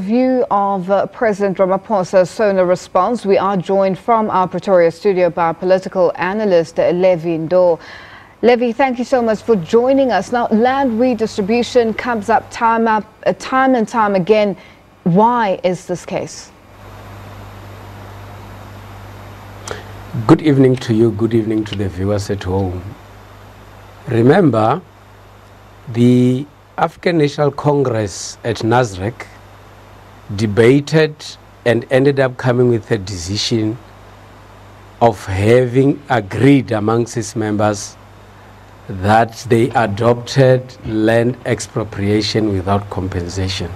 view of President Ramaphosa's SONA response. We are joined from our Pretoria studio by political analyst Levy Ndou. Levy, thank you so much for joining us. Now, land redistribution comes up time and time again. Why is this case? Good evening to you. Good evening to the viewers at home. Remember, the African National Congress at Nasrec debated and ended up coming with a decision of having agreed amongst its members that they adopted land expropriation without compensation.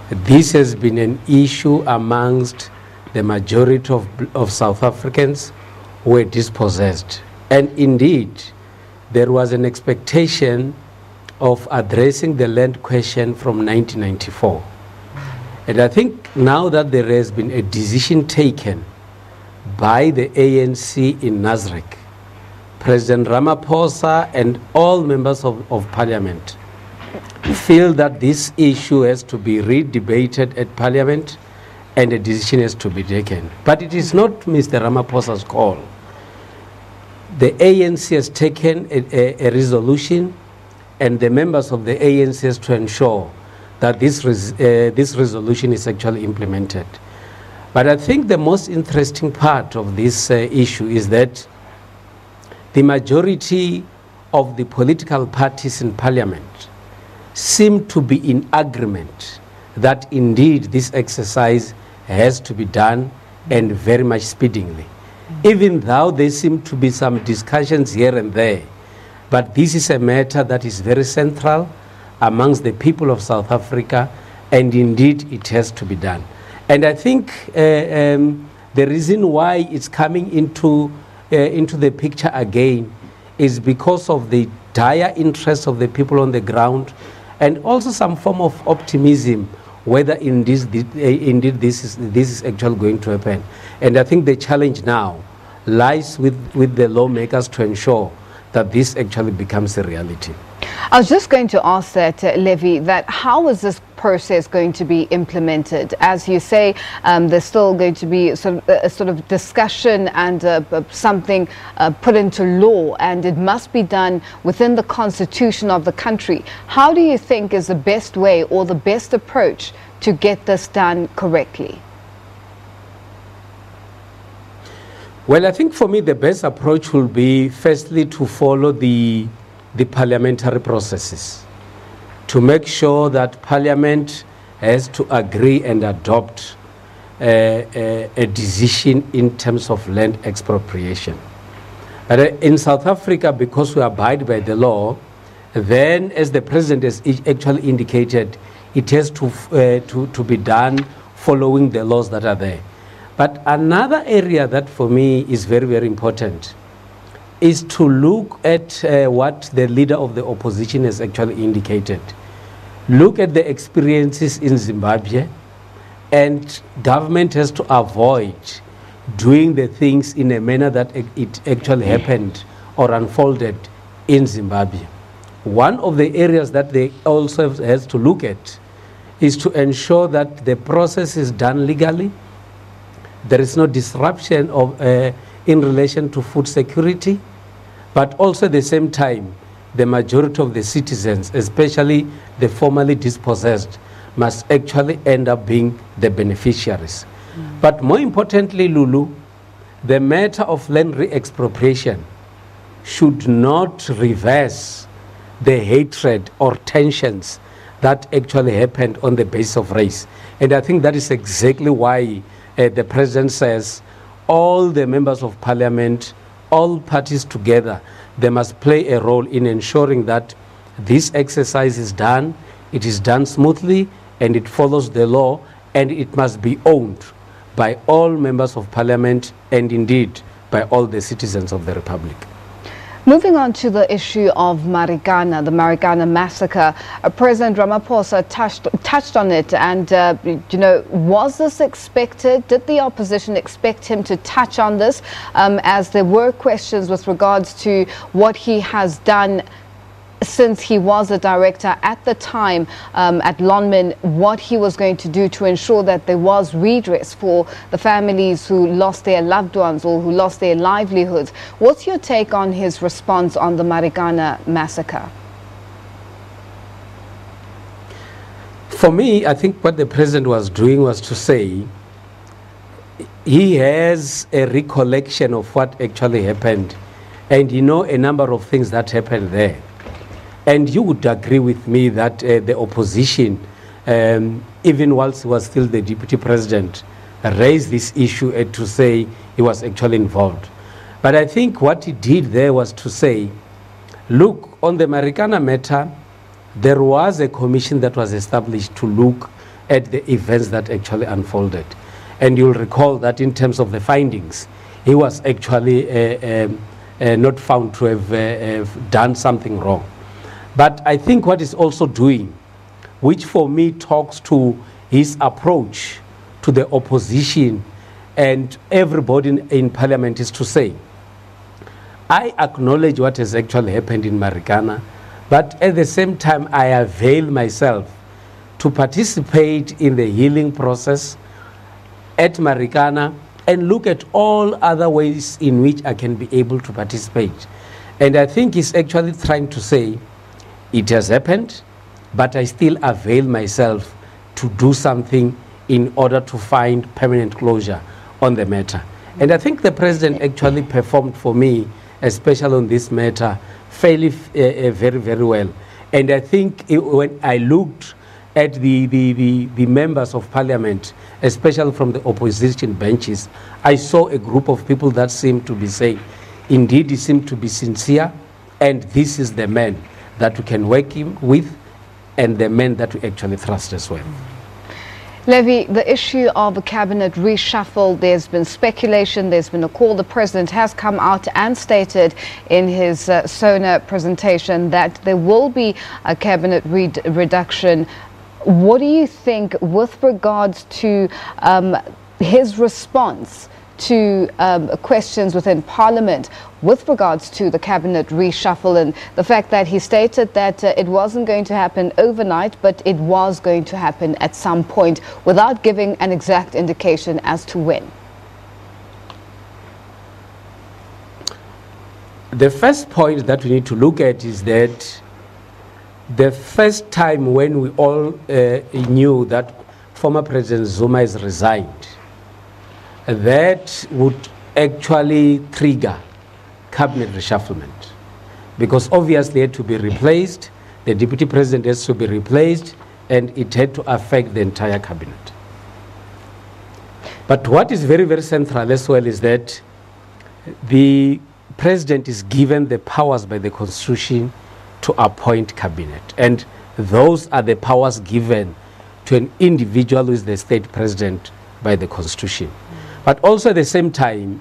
This has been an issue amongst the majority of South Africans who were dispossessed. And indeed, there was an expectation of addressing the land question from 1994. And I think now that there has been a decision taken by the ANC in Nasrec, President Ramaphosa and all members of parliament feel that this issue has to be re-debated at parliament and a decision has to be taken. But it is not Mr. Ramaphosa's call. The ANC has taken a resolution, and the members of the ANC has to ensure that this resolution is actually implemented. But I think the most interesting part of this issue is that the majority of the political parties in parliament seem to be in agreement that indeed this exercise has to be done, and very much speedily. Even though there seem to be some discussions here and there, but this is a matter that is very central amongst the people of South Africa, and indeed it has to be done. And I think the reason why it's coming into the picture again is because of the dire interest of the people on the ground, and also some form of optimism whether indeed this is actually going to happen. And I think the challenge now lies with the lawmakers to ensure that this actually becomes a reality. I was just going to ask that, Levy, that how is this process going to be implemented? As you say, there's still going to be a sort of discussion and something put into law, and it must be done within the constitution of the country. How do you think is the best way or the best approach to get this done correctly? Well, I think for me the best approach will be firstly to follow the parliamentary processes, to make sure that parliament has to agree and adopt a decision in terms of land expropriation. But in South Africa, because we abide by the law, then as the president has actually indicated, it has to be done following the laws that are there. But another area that for me is very, very important is to look at what the leader of the opposition has actually indicated. Look at the experiences in Zimbabwe, and government has to avoid doing the things in a manner that it actually happened or unfolded in Zimbabwe. One of the areas that they also has to look at is to ensure that the process is done legally. There is no disruption in relation to food security, but also at the same time, the majority of the citizens, especially the formerly dispossessed, must actually end up being the beneficiaries. But more importantly, Lulu, the matter of land re-expropriation should not reverse the hatred or tensions that actually happened on the basis of race. And I think that is exactly why the president says all the members of parliament, all parties together, they must play a role in ensuring that this exercise is done, it is done smoothly, and it follows the law, and it must be owned by all members of parliament and indeed by all the citizens of the republic. Moving on to the issue of Marikana, the Marikana massacre, President Ramaphosa touched on it, and was this expected? Did the opposition expect him to touch on this, as there were questions with regards to what he has done since he was a director at the time at Lonmin, what he was going to do to ensure that there was redress for the families who lost their loved ones or who lost their livelihoods. What's your take on his response on the Marikana massacre? For me, I think what the president was doing was to say he has a recollection of what actually happened, and he knows a number of things that happened there. And you would agree with me that the opposition, even whilst he was still the deputy president, raised this issue to say he was actually involved. But I think what he did there was to say, look, on the Marikana matter, there was a commission that was established to look at the events that actually unfolded. And you'll recall that in terms of the findings, he was actually not found to have done something wrong. But I think what he's also doing, which for me talks to his approach to the opposition and everybody in parliament, is to say, I acknowledge what has actually happened in Marikana, but at the same time, I avail myself to participate in the healing process at Marikana and look at all other ways in which I can be able to participate. And I think he's actually trying to say, it has happened, but I still avail myself to do something in order to find permanent closure on the matter. And I think the president actually performed for me, especially on this matter, fairly very, very well. And I think when I looked at the members of parliament, especially from the opposition benches, I saw a group of people that seemed to be saying, indeed, he seemed to be sincere, and this is the man that we can work with, and the men that we actually trust as well. Levy, the issue of a cabinet reshuffle, there's been speculation, there's been a call. The president has come out and stated in his SONA presentation that there will be a cabinet reduction. What do you think with regards to his response to questions within Parliament with regards to the cabinet reshuffle, and the fact that he stated that it wasn't going to happen overnight, but it was going to happen at some point, without giving an exact indication as to when? The first point that we need to look at is that the first time when we all knew that former President Zuma has resigned, that would actually trigger cabinet reshufflement, because obviously it had to be replaced, the deputy president has to be replaced, and it had to affect the entire cabinet. But what is very, very central as well is that the president is given the powers by the Constitution to appoint cabinet, and those are the powers given to an individual who is the state president by the Constitution. But also at the same time,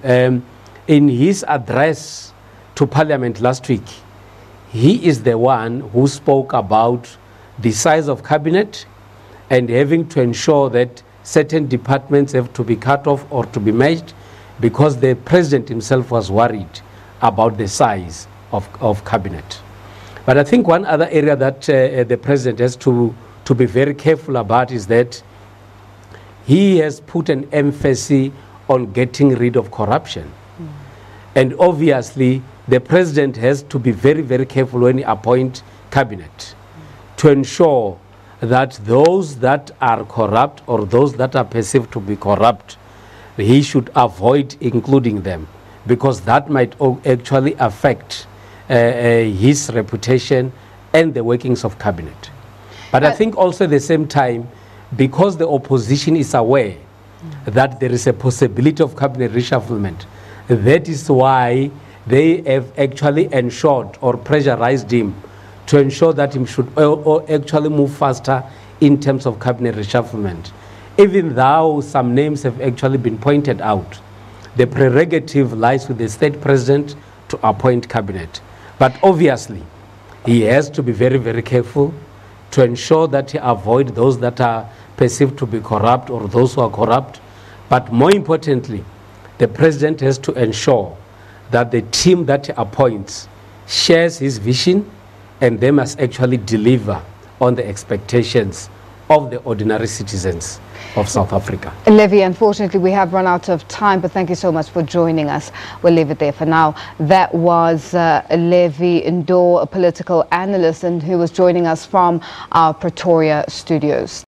in his address to Parliament last week, he is the one who spoke about the size of cabinet and having to ensure that certain departments have to be cut off or to be merged, because the president himself was worried about the size of cabinet. But I think one other area that the president has to be very careful about is that he has put an emphasis on getting rid of corruption. And obviously, the president has to be very, very careful when he appoints cabinet to ensure that those that are corrupt or those that are perceived to be corrupt, he should avoid including them, because that might actually affect his reputation and the workings of cabinet. But I think also at the same time, because the opposition is aware that there is a possibility of cabinet reshufflement, that is why they have actually ensured or pressurized him to ensure that he should actually move faster in terms of cabinet reshufflement. Even though some names have actually been pointed out, the prerogative lies with the state president to appoint cabinet. But obviously, he has to be very, very careful to ensure that he avoid those that are perceived to be corrupt or those who are corrupt. But more importantly, the president has to ensure that the team that he appoints shares his vision and they must actually deliver on the expectations of the ordinary citizens of South Africa. Levy, unfortunately, we have run out of time, but thank you so much for joining us. We'll leave it there for now. That was Levy Ndou, a political analyst, and who was joining us from our Pretoria studios.